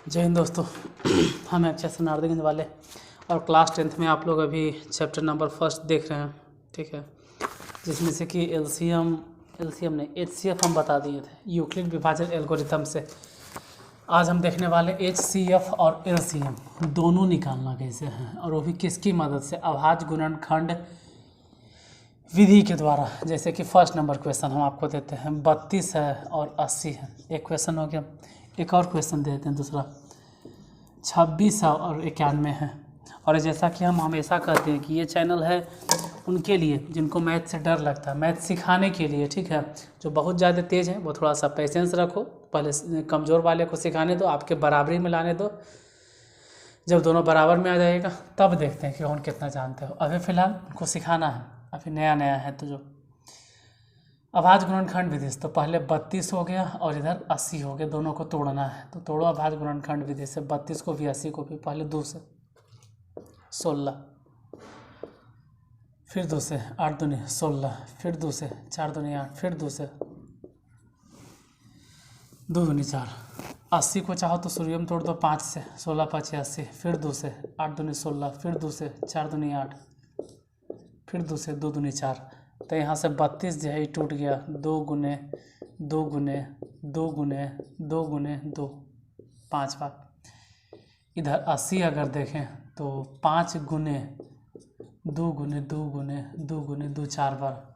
जय हिंद दोस्तों। हम अक्षय सनार्दिंग वाले और क्लास 10th में आप लोग अभी चैप्टर नंबर फर्स्ट देख रहे हैं, ठीक है, जिसमें से कि एलसीएम नहीं एचसीएफ हम बता दिए थे यूक्लिड विभाजन एल्गोरिथम से। आज हम देखने वाले एचसीएफ और एलसीएम दोनों निकालना कैसे हैं, और वो भी किसकी मदद से, अभाज्य गुणनखंड विधि के द्वारा। जैसे कि फर्स्ट नंबर क्वेश्चन हम आपको देते हैं, 32 है और 80 है, एक क्वेश्चन हो गया। एक और क्वेश्चन देते हैं दूसरा, 26 है और 91 है। और जैसा कि हम हमेशा कहते हैं कि ये चैनल है उनके लिए जिनको मैथ से डर लगता है, मैथ सिखाने के लिए, ठीक है। जो बहुत ज़्यादा तेज़ है वो थोड़ा सा पेशेंस रखो, पहले कमज़ोर वाले को सिखाने दो, आपके बराबरी में लाने दो। जब दोनों बराबर में आ जाएगा तब देखते हैं कि कौन कितना जानते हो। अभी फ़िलहाल उनको सिखाना है, अभी नया है। तो जो अभाज्य गुणनखंड विधि से तो पहले 32 हो गया और इधर 80 हो गया, दोनों को तोड़ना है। तो तोड़ो अभाज्य गुणनखंड विधि से 32 को भी 80 को भी। पहले 2 से 16, फिर 2 से 8 दूनी 16, फिर 2 से 4 दूनी 8, फिर 2 से 2 दूनी 4। 80 को चाहो तो सूर्य में तोड़ दो 5 से, 16 5 80, फिर 2 से 8 दूनी 16, फिर 2 से 4 दूनी 8, फिर 2 से 2 दूनी 4। तो यहाँ से 32 जो है टूट गया, 2 गुने 2 गुने 2 गुने 2 गुने 2, 5 बार। इधर 80 अगर देखें तो 5 गुने 2 गुने 2 गुने 2 गुने 2, 4 बार।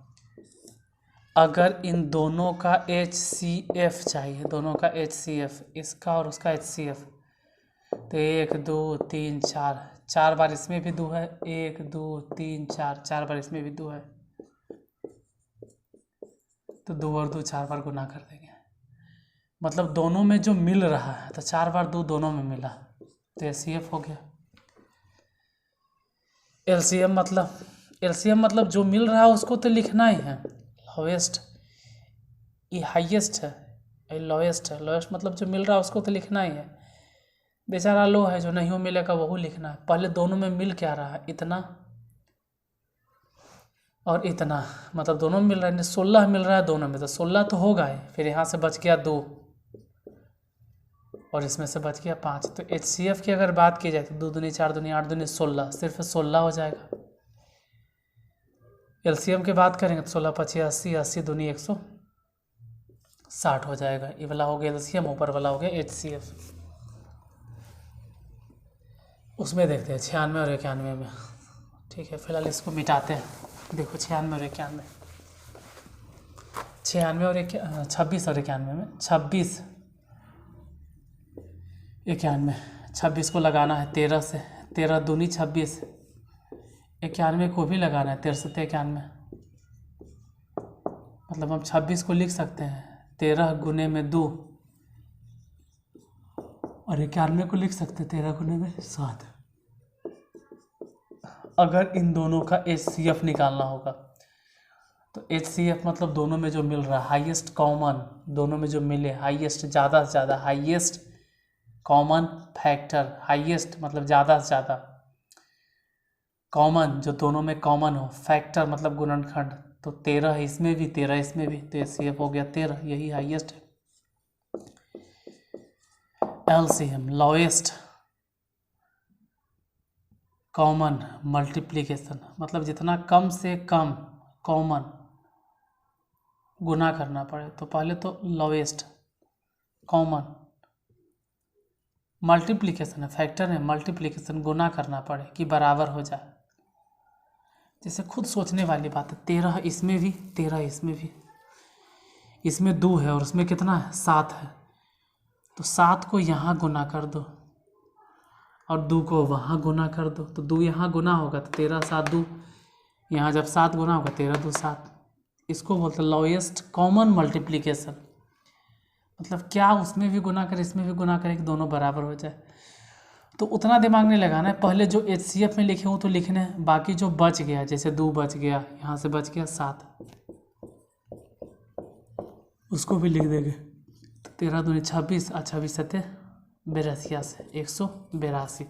अगर इन दोनों का HCF चाहिए, दोनों का HCF, इसका और उसका HCF, तो 1 2 3 4, 4 बार इसमें भी 2 है, 1 2 3 4, 4 बार इसमें भी 2 है। तो 2 और 2 4 बार गुना कर देंगे, मतलब दोनों में जो मिल रहा है, तो 4 बार 2 दोनों में मिला, तो HCF हो गया। LCM मतलब जो मिल रहा है उसको तो लिखना ही है। लोएस्ट, ये हाईएस्ट है, ये लोएस्ट है। लोएस्ट मतलब जो मिल रहा है उसको तो लिखना ही है। बेचारा लो है, जो नहीं मिलेगा वही लिखना है। पहले दोनों में मिल क्या रहा है, इतना और इतना, मतलब दोनों में मिल रहा है। 16 मिल रहा है दोनों में, तो 16 तो होगा ही। फिर यहाँ से बच गया 2 और इसमें से बच गया 5। तो HCF की अगर बात की जाए तो 2 दूनी 4 दूनी 8 दूनी 16, सिर्फ 16 हो जाएगा। LCM की बात करेंगे तो 16 5 80, 80 दूनी 160 हो जाएगा। ये वाला हो गया LCM, ऊपर वाला हो गया HCF। उसमें देखते हैं 96 और 91 में, ठीक है। फिलहाल इसको मिटाते हैं। देखो 96 और 91, 96 और 26 और 91 में, 26 91, 26 को लगाना है 13 से, 13 दूनी 26, 91 को भी लगाना है 13 से 91। मतलब हम 26 को लिख सकते हैं 13 गुने में 2, और 91 को लिख सकते हैं 13 गुने में 7। अगर इन दोनों का HCF निकालना होगा तो HCF मतलब दोनों में जो मिल रहा है, हाईएस्ट कॉमन, दोनों में जो मिले, हाईएस्ट, ज़्यादा से ज़्यादा, हाईएस्ट कॉमन फैक्टर। हाईएस्ट मतलब ज़्यादा से ज़्यादा, कॉमन जो दोनों में कॉमन हो, फैक्टर मतलब गुणनखंड। तो 13 इसमें भी 13 इसमें भी, तो HCF हो गया 13, यही हाईएस्ट है। LCM लोएस्ट कॉमन मल्टीप्लिकेशन, मतलब जितना कम से कम कॉमन गुना करना पड़े। तो पहले तो लोएस्ट कॉमन, मल्टीप्लिकेशन है, फैक्टर है, मल्टीप्लिकेशन गुना करना पड़े कि बराबर हो जाए। जैसे खुद सोचने वाली बात है, 13 इसमें भी 13 इसमें भी, इसमें 2 है और उसमें कितना है 7 है। तो 7 को यहाँ गुना कर दो और 2 को वहाँ गुना कर दो, तो 2 यहाँ गुना होगा तो 13 7 2, यहाँ जब 7 गुना होगा 13 2 7। इसको बोलते हैं लोएस्ट कॉमन मल्टीप्लिकेशन। मतलब क्या उसमें भी गुना करे इसमें भी गुना करे कि दोनों बराबर हो जाए। तो उतना दिमाग नहीं लगाना है, पहले जो HCF में लिखे हो तो लिखने हैं, बाकी जो बच गया, जैसे 2 बच गया, यहाँ से बच गया 7, उसको भी लिख देंगे। तो 13 दूनी 26, 26 7 82 से 182।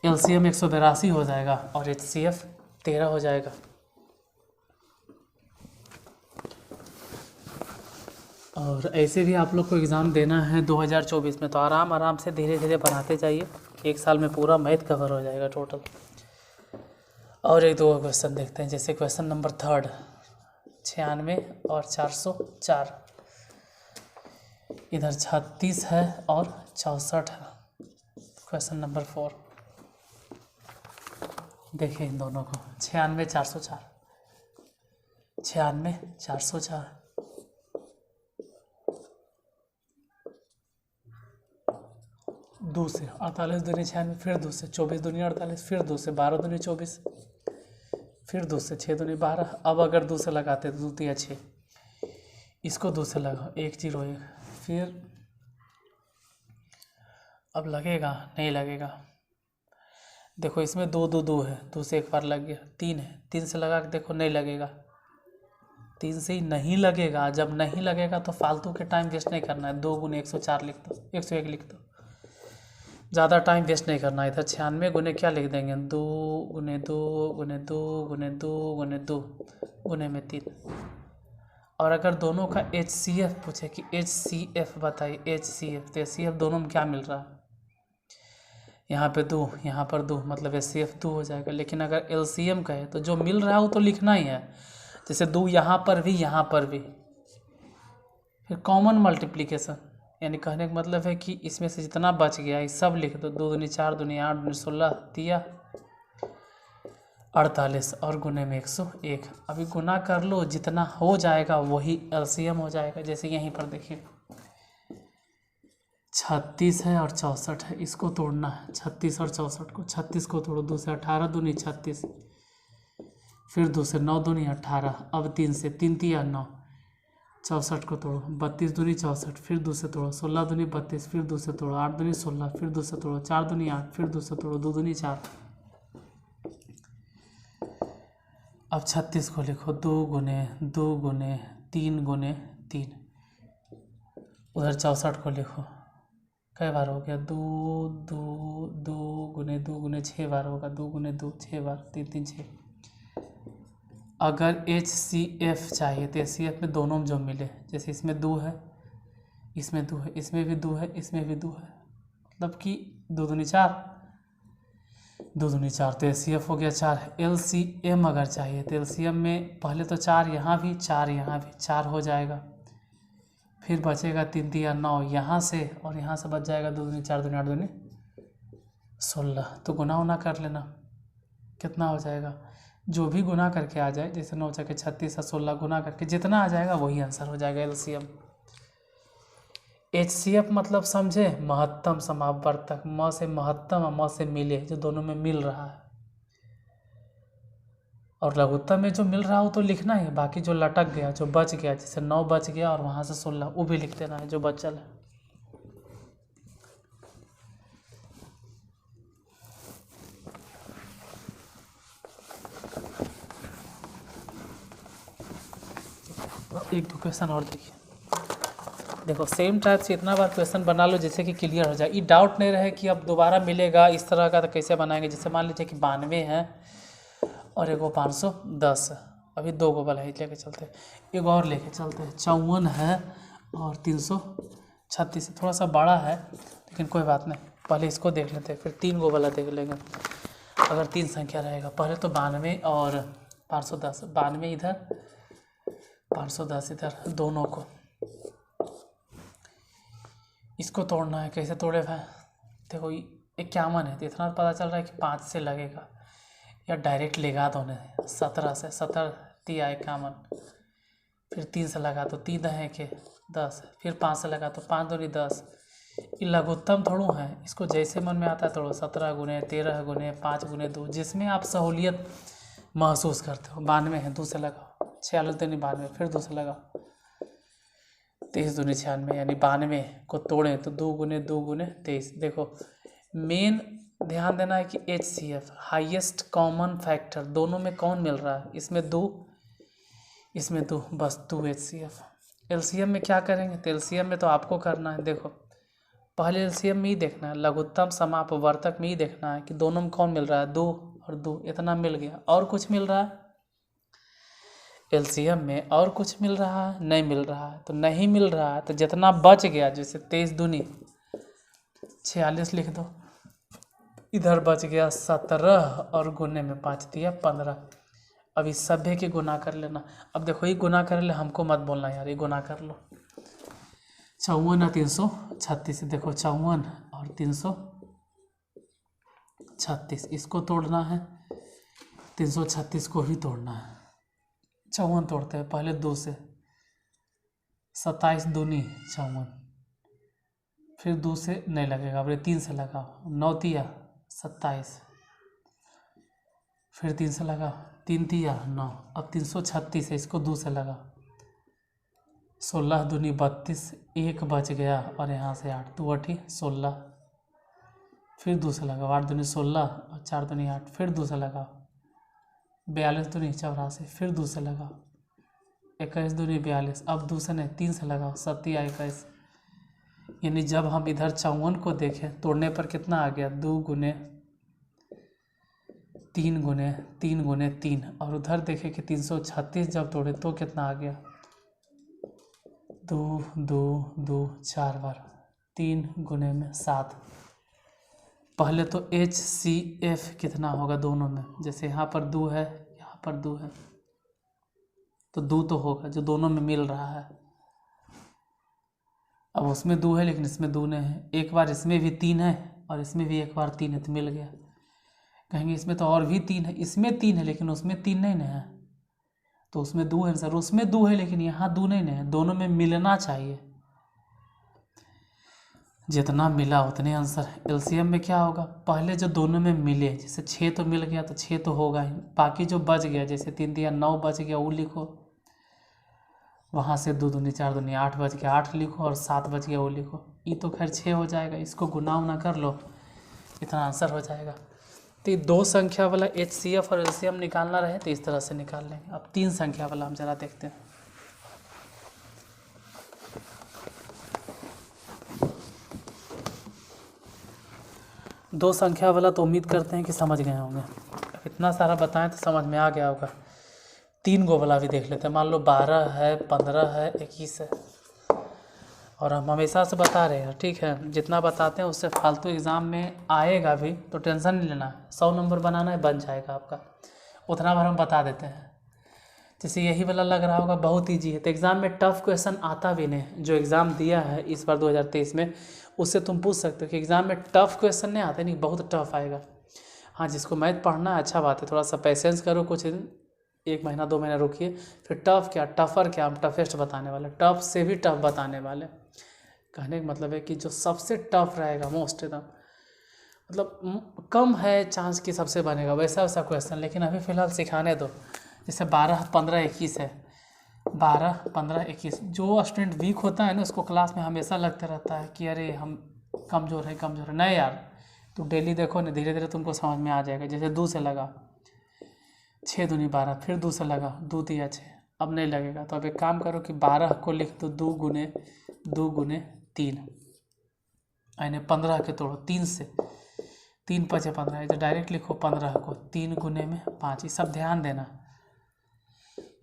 LCM 182 हो जाएगा और HCF 13 हो जाएगा। और ऐसे भी आप लोग को एग्ज़ाम देना है 2024 में, तो आराम आराम से धीरे धीरे बनाते जाइए, एक साल में पूरा मैथ कवर हो जाएगा टोटल। और एक दो क्वेश्चन देखते हैं, जैसे क्वेश्चन नंबर 3 96 और 404, इधर 36 है और 64 है। क्वेश्चन नंबर 4 देखिए इन दोनों को, 96 404, 96 404, दो से 48 दूनी 96, फिर दो से 24 दूनी 48, फिर दो से 12 दूनी 24, फिर दो से 6 दूनी 12। अब अगर दो से लगाते तो 2 3 6, इसको दो से लगाओ 1 0 1, फिर अब लगेगा नहीं लगेगा, देखो इसमें 2 2 2 है, 2 से एक बार लग गया, 3 है, 3 से लगा के देखो नहीं लगेगा, 3 से ही नहीं लगेगा। जब नहीं लगेगा तो फालतू के टाइम वेस्ट नहीं करना है, 2 गुने 104 लिख दो, 101 लिख दो, ज़्यादा टाइम वेस्ट नहीं करना है। इधर 96 गुने क्या लिख देंगे, 2 गुने 2 गुने 2 गुने 2 गुने 2 गुने में 3। और अगर दोनों का HCF पूछे कि HCF बताइए, HCF, तो HCF दोनों में क्या मिल रहा है, यहाँ पे 2, यहाँ पर 2, मतलब HCF 2 हो जाएगा। लेकिन अगर LCM कहे तो जो मिल रहा है वो तो लिखना ही है, जैसे 2 यहाँ पर भी, यहाँ पर भी। फिर कॉमन मल्टीप्लिकेशन, यानी कहने का मतलब है कि इसमें से जितना बच गया ये सब लिख दो, 2 दूनी 4 दूनी 8 दूनी 16 दिया 48 और गुने में 101। अभी गुना कर लो, जितना हो जाएगा वही LCM हो जाएगा। जैसे यहीं पर देखिए 36 है और 64 है, इसको तोड़ना है 36 और 64 को, 36 को तोड़ो, 2 से 18 दूनी 36, फिर 2 से 9 दूनी 18, अब 3 से 3 तिया 9, 64 को तोड़ो, 32 दूनी 64, फिर 2 से तोड़ो, 16 दूनी 32, फिर 2 से तोड़ो, 8 दूनी 16, फिर 2 से तोड़ो, 4 दूनी 8, फिर 2 से तोड़ो, 2 दूनी 4। अब 36 को लिखो, 2 गुने 2 गुने 3 गुने 3। उधर 64 को लिखो, कई बार हो गया, 2 2 2 गुने 2 गुने 6 बार होगा, 2 गुने 2 6 बार, 3 3 6। अगर HCF चाहिए तो HCF में दोनों में जो मिले, जैसे इसमें 2 है, इसमें 2 है, इसमें भी 2 है, इसमें भी 2 है, मतलब कि 2 दूनी 4, 2 दूनी 4, तो HCF हो गया 4। LCM अगर चाहिए तो LCM में पहले तो 4 यहाँ भी 4 यहाँ भी 4 हो जाएगा, फिर बचेगा 3 तिया 9 यहाँ से, और यहाँ से बच जाएगा 2 दूनी 4 दूनी 8 दूनी 16। तो गुना उना कर लेना कितना हो जाएगा, जो भी गुना करके आ जाए, जैसे 9 चके 36 और 16 गुना करके जितना आ जाएगा वही आंसर हो जाएगा LCM। HCF मतलब समझे, महत्तम समापवर्तक, म से महत्तम और म से मिले, जो दोनों में मिल रहा है। और लघुत्तम में जो मिल रहा हो तो लिखना है, बाकी जो लटक गया, जो बच गया, जैसे 9 बच गया और वहाँ से 16, वो भी लिख देना है जो बचल है। एक दो क्वेश्चन और देखिए, देखो सेम टाइप से इतना बार क्वेश्चन बना लो जैसे कि क्लियर हो जाए, ये डाउट नहीं रहे कि अब दोबारा मिलेगा इस तरह का, तो कैसे बनाएंगे। जैसे मान लीजिए कि 92 है और एगो 510 है, अभी 2 गो वाला ही लेके चलते हैं, एक और लेके चलते हैं, 54 है और 336, थोड़ा सा बड़ा है लेकिन कोई बात नहीं, पहले इसको देख लेते हैं, फिर 3 गो वाला देख लेंगे अगर 3 संख्या रहेगा। पहले तो 92 और 510, 92 इधर 510 इधर, दोनों को इसको तोड़ना है। कैसे तोड़े भाई, देखो 51 है तो इतना पता चल रहा है कि 5 से लगेगा, या डायरेक्ट लगा दो, 17 से 17 तिया 51, फिर 3 से लगा तो 3 है के 10, फिर 5 से लगा तो 5 दूनी 10। ये लघुत्तम थोड़ू है, इसको जैसे मन में आता है थोड़ा 17 गुने 13 गुने 5 गुने 2, जिसमें आप सहूलियत महसूस करते हो। 92 है, 2 से लगाओ, 46 दूनी 92, फिर 2 से लगाओ, 23 दूनी 96, यानी 92 को तोड़ें तो 2 गुने 2 गुने 23। देखो मेन ध्यान देना है कि HCF हाईएस्ट कॉमन फैक्टर, दोनों में कौन मिल रहा है, इसमें 2 इसमें 2, बस 2 HCF। LCM में क्या करेंगे, तो LCM में तो आपको करना है, देखो पहले LCM में ही देखना है, लघुत्तम समापवर्तक में ही देखना है कि दोनों में कौन मिल रहा है, 2 और 2, इतना मिल गया। और कुछ मिल रहा है एलसीएम में और कुछ मिल रहा है? नहीं मिल रहा है। तो नहीं मिल रहा है तो जितना बच गया, जैसे 23 दूनी 46 लिख दो, इधर बच गया 17 और गुने में 5 दिया 15। अब इस सभ्य के गुना कर लेना। अब देखो ये गुना कर ले, हमको मत बोलना यार, ये गुना कर लो। 54 और 336, देखो 54 और 336, इसको तोड़ना है, 336 को ही तोड़ना है। 54 तोड़ते हैं पहले 2 से, 27 दूनी 54, फिर 2 से नहीं लगेगा, अब 3 से लगाओ, 9 तिया 27, फिर 3 से लगा, 3 तिया 9, अब 336 है, इसको 2 से लगा, 16 दूनी 32, 1 बच गया और यहाँ से 8, 2 8 16, फिर 2 से लगा, 8 दूनी 16 और 4 दूनी 8, फिर 2 से लगा, 42 दूनी 84, फिर 2 से लगा, 21 दूनी 42, अब 2 से नहीं 3 से लगाओ, 7 21। यानी जब हम इधर 54 को देखें तोड़ने पर कितना आ गया, 2 गुने 3 गुने 3 गुने 3, और उधर देखें कि 336 जब तोड़े तो कितना आ गया, 2 2 2 4 बार, 3 गुने में 7। पहले तो HCF कितना होगा दोनों में, जैसे यहाँ पर 2 है, यहाँ पर 2 है, तो 2 तो होगा जो दोनों में मिल रहा है। अब उसमें 2 है लेकिन इसमें 2 नहीं है, एक बार इसमें भी 3 है और इसमें भी एक बार 3 है, तो मिल गया। कहेंगे इसमें तो और भी 3 है, इसमें 3 है लेकिन उसमें 3 नहीं है, तो उसमें 2 है सर, उसमें 2 है लेकिन यहाँ 2 नहीं है, दोनों में मिलना चाहिए। जितना मिला उतने आंसर। एलसीएम में क्या होगा, पहले जो दोनों में मिले, जैसे 6 तो मिल गया तो 6 तो होगा ही, बाकी जो बच गया जैसे 3 दिया 9 बच गया वो लिखो, वहाँ से 2 दूनी 4 दूनी 8 बच गया 8 लिखो, और 7 बच गया वो लिखो। ये तो खैर 6 हो जाएगा, इसको गुना उना कर लो, इतना आंसर हो जाएगा। तो ये 2 संख्या वाला HCF और एलसीएम निकालना रहे तो इस तरह से निकाल लेंगे। अब 3 संख्या वाला हम जरा देखते हैं। दो संख्या वाला तो उम्मीद करते हैं कि समझ गए होंगे, अब इतना सारा बताएं तो समझ में आ गया होगा। 3 गो वाला भी देख लेते हैं। मान लो 12 है, 15 है, 21 है, और हम हमेशा से बता रहे हैं, ठीक है, जितना बताते हैं उससे फालतू एग्ज़ाम में आएगा भी तो टेंशन नहीं लेना, 100 नंबर बनाना है बन जाएगा आपका, उतना भर हम बता देते हैं। जैसे यही वाला लग रहा होगा बहुत ईजी है, तो एग्ज़ाम में टफ़ क्वेश्चन आता भी नहीं। जो एग्ज़ाम दिया है इस बार 2023 में, उससे तुम पूछ सकते हो कि एग्ज़ाम में टफ़ क्वेश्चन नहीं आते, नहीं बहुत टफ़ आएगा। हाँ, जिसको मैथ पढ़ना है अच्छा बात है, थोड़ा सा पेशेंस करो, कुछ 1 महीना 2 महीना रुकिए, फिर टफ़ क्या टफ़र क्या हम टफेस्ट बताने वाले, टफ़ से भी टफ़ बताने वाले। कहने का मतलब है कि जो सबसे टफ़ रहेगा, मोस्ट एकदम मतलब कम है चांस कि सबसे बनेगा वैसा वैसा क्वेश्चन, लेकिन अभी फ़िलहाल सिखाने दो। जैसे 12 15 21 है, 12 15 21, जो स्टूडेंट वीक होता है ना उसको क्लास में हमेशा लगता रहता है कि अरे हम कमज़ोर है कमज़ोर है। नहीं यार, तो डेली देखो ना, धीरे धीरे तुमको समझ में आ जाएगा। जैसे 2 से लगा, 6 दूनी 12, फिर 2 से लगा, 2 तिया 6, अब नहीं लगेगा। तो अब एक काम करो कि 12 को लिख दो 2 गुने 3, यानी 15 के तोड़ो 3 से, 3 5 15, तो डायरेक्ट लिखो 15 को 3 गुने में 5। ये सब ध्यान देना।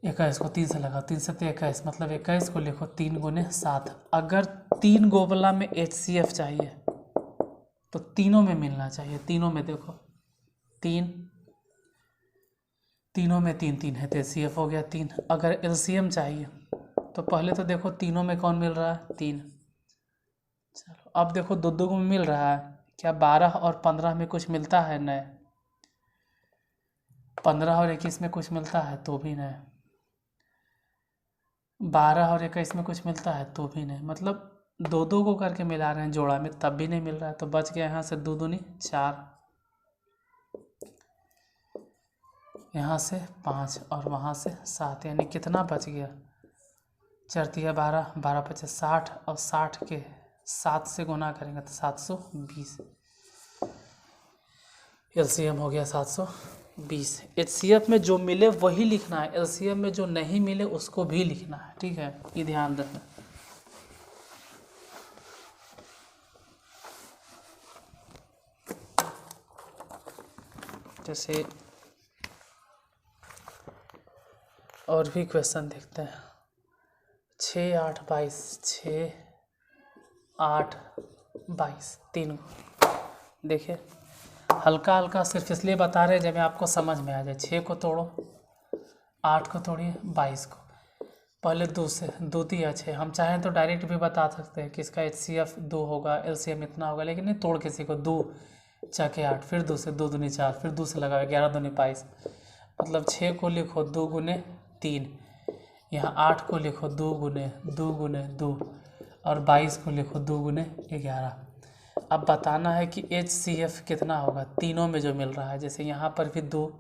21 को 3 से लगा, 3 से 21, मतलब 21 को लिखो 3 गुने 7। अगर 3 गोबला में HCF चाहिए तो तीनों में मिलना चाहिए, तीनों में देखो 3, तीनों में 3 3 है तो HCF हो गया 3। अगर LCM चाहिए तो पहले तो देखो तीनों में कौन मिल रहा है, 3। चलो अब देखो 2 2 में मिल रहा है क्या, 12 और 15 में कुछ मिलता है नहीं, 15 और 21 में कुछ मिलता है तो भी नहीं, 12 और 21 में कुछ मिलता है तो भी नहीं, मतलब 2 2 को करके मिला रहे हैं जोड़ा में तब भी नहीं मिल रहा है। तो बच गया यहाँ से 2 दूनी 4, यहाँ से 5 और वहाँ से 7, यानी कितना बच गया, 4 तिया 12, 12 पचे 60, और 60 के 7 से गुना करेंगे तो 720। LCM हो गया 720। HCF में जो मिले वही लिखना है, LCM में जो नहीं मिले उसको भी लिखना है, ठीक है, ये ध्यान रखना। जैसे और भी क्वेश्चन देखते हैं। 6 8 22, 6 8 22, 3 देखिए हल्का हल्का सिर्फ इसलिए बता रहे जब आपको समझ में आ जाए। 6 को तोड़ो, 8 को तोड़िए, 22 को। पहले 2 से 2 दिया 6, हम चाहें तो डायरेक्ट भी बता सकते हैं कि इसका HCF 2 होगा, LCM इतना होगा, लेकिन नहीं तोड़ किसी को। 2 चाके 8, फिर 2 से 2 दूनी 4, फिर 2 से लगाओ 11 दूनी 22, मतलब 6 को लिखो 2 गुने 3, यहाँ 8 को लिखो 2 गुने 2 गुने 2, और 22 को लिखो 2 गुने 11। अब बताना है कि HCF कितना होगा तीनों में जो मिल रहा है। जैसे यहाँ पर भी 2,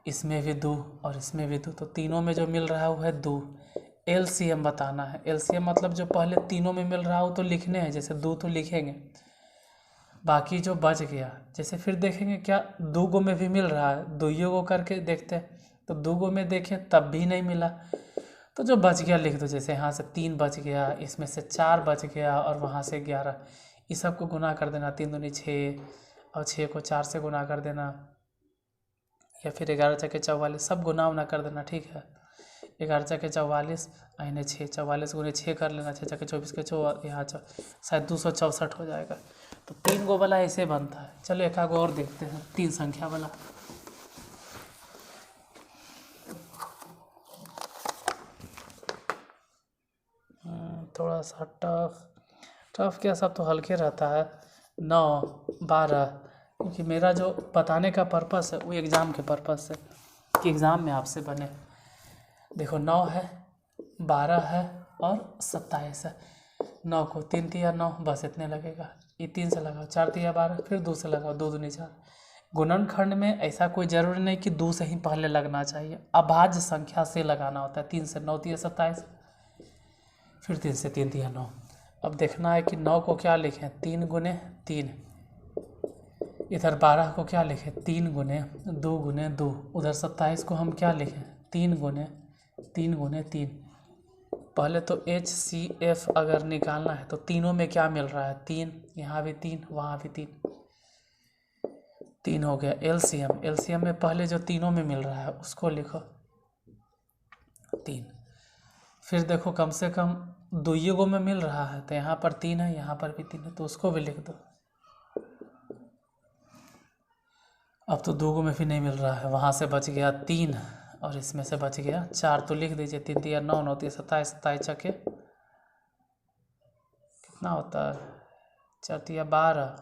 इसमें भी 2 और इसमें भी 2, तो तीनों में जो मिल रहा है वो है 2। LCM बताना है। LCM मतलब जो पहले तीनों में मिल रहा हो तो लिखने हैं, जैसे 2 तो लिखेंगे, बाकी जो बच गया जैसे फिर देखेंगे क्या 2 गो में भी मिल रहा है, 2 गो करके देखते हैं, तो 2 गो में देखें तब भी नहीं मिला, तो जो बच गया लिख दो। जैसे यहाँ से 3 बच गया, इसमें से 4 बच गया, और वहाँ से 11, इस सब को गुना कर देना। 3 दूनी 6, और 6 को 4 से गुना कर देना, या फिर 11 चके 44, सब गुना उना कर देना। ठीक है, 11 चके 44, इन्हें 6, 44 गुने 6 कर लेना, 6 चके 24 के 4, यहाँ शायद 264 हो जाएगा। तो 3 गो वाला ऐसे बनता है। चलो एक आगो और देखते हैं, 3 संख्या वाला। थोड़ा सा टफ क्या, सब तो हल्के रहता है। 9 12, क्योंकि मेरा जो बताने का पर्पस है वो एग्ज़ाम के पर्पस से, कि एग्ज़ाम में आपसे बने। देखो 9 है, 12 है और 27 है। 9 को 3 तिया 9, बस इतने लगेगा। ये 3 से लगाओ, 4 तिया 12, फिर 2 से लगाओ, 2 दूनी 4। गुणनखंड में ऐसा कोई ज़रूरी नहीं कि 2 से ही पहले लगना चाहिए, अभाज्य संख्या से लगाना होता है। 3 से 9 तिया 27, फिर 3 से 3 तिया 9। अब देखना है कि 9 को क्या लिखें, 3 गुने 3। इधर 12 को क्या लिखें, 3 गुने 2 गुने 2। उधर 27 को हम क्या लिखें, 3 गुने 3। पहले तो HCF अगर निकालना है तो तीनों में क्या मिल रहा है, 3, यहाँ भी 3, वहाँ भी 3 हो गया। LCM में पहले जो तीनों में मिल रहा है उसको लिखो 3। फिर देखो कम से कम 2 गो में मिल रहा है, तो यहाँ पर 3 है, यहाँ पर भी 3 है, तो उसको भी लिख दो। अब तो 2 गो में भी नहीं मिल रहा है, वहाँ से बच गया 3, और इसमें से बच गया 4, तो लिख दीजिए 3 तिया 9, 9 तिया 27, 27 चके कितना होता है, 4 तिया 12,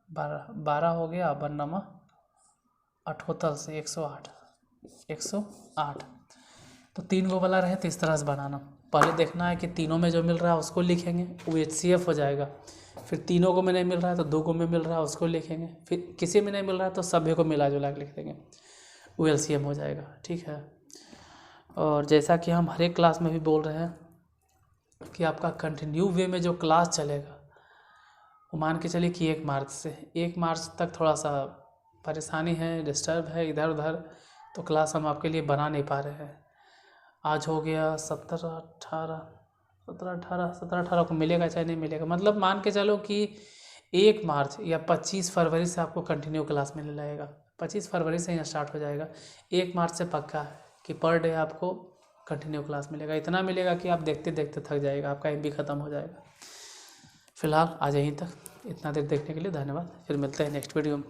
12 हो गया, 12 78 से 108। तो 3 गो वाला रहे तो इस तरह से बनाना। पहले देखना है कि तीनों में जो मिल रहा है उसको लिखेंगे, वो HCF हो जाएगा। फिर तीनों को में नहीं मिल रहा है तो 2 को में मिल रहा है उसको लिखेंगे, फिर किसी में नहीं मिल रहा है तो सभी को मिला जुला के लिख देंगे, वो LCM हो जाएगा। ठीक है, और जैसा कि हम हर एक क्लास में भी बोल रहे हैं कि आपका कंटिन्यू वे में जो क्लास चलेगा वो मान के चलिए कि 1 मार्च से 1 मार्च तक थोड़ा सा परेशानी है, डिस्टर्ब है इधर उधर, तो क्लास हम आपके लिए बना नहीं पा रहे हैं। आज हो गया 17 18 को मिलेगा चाहे नहीं मिलेगा, मतलब मान के चलो कि 1 मार्च या 25 फरवरी से आपको कंटिन्यू क्लास मिलने लगेगा। 25 फरवरी से ही स्टार्ट हो जाएगा। 1 मार्च से पक्का है कि पर डे आपको कंटिन्यू क्लास मिलेगा। इतना मिलेगा कि आप देखते देखते थक जाएगा, आपका MB ख़त्म हो जाएगा। फिलहाल आज यहीं तक, इतना देर देखने के लिए धन्यवाद। फिर मिलते हैं नेक्स्ट वीडियो में।